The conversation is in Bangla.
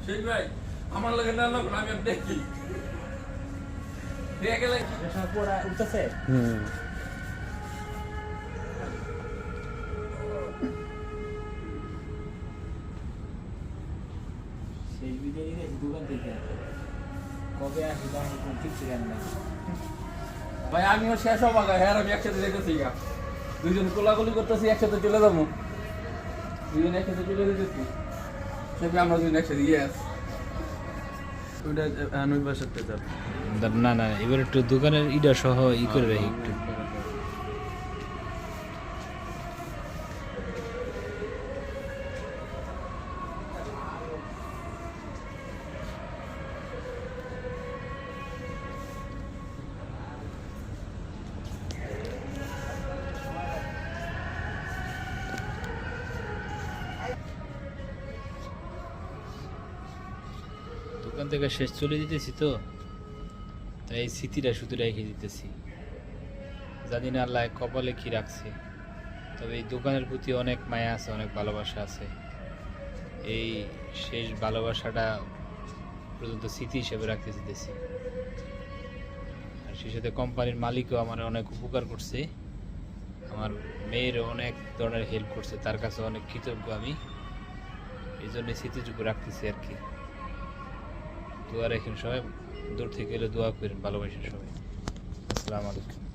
সেই ভাই আমার লাগে না লোক আমি দেখি দেখে গেলে পড়া উঠতেছে সেই বিজয়ী দোকান থেকে কবে আসি তখন কোন ঠিক ঠিকানা নাই ভাই আমিও শেষ হবো হ্যাঁ আমি একসাথে যেতেছি দুইজন কোলাগুলি করতেছি একসাথে চলে যাবো দুজন একসাথে চলে যেতেছি সেটা আমরা দুজন একসাথে ইয়েস ওইটা ওই বাসাতে যাব না না এবার একটু দোকানের ইটা সহ ই করে রাখি একটু দোকান থেকে শেষ চলে দিতেছি তো তাই এই স্মৃতিটা শুধু রেখে দিতেছি জানি না আল্লাহ কপালে কি রাখছে তবে এই দোকানের প্রতি অনেক মায়া আছে অনেক ভালোবাসা আছে এই শেষ ভালোবাসাটা পর্যন্ত স্মৃতি হিসেবে রাখতে দিতেছি আর সেই সাথে কোম্পানির মালিকও আমার অনেক উপকার করছে আমার মেয়েরও অনেক ধরনের হেল্প করছে তার কাছে অনেক কৃতজ্ঞ আমি এই জন্য স্মৃতিটুকু রাখতেছি আর কি দোয়া রাখেন সবাই দূর থেকে এলে দোয়া করেন ভালোবাসেন সবাই আসসালামু আলাইকুম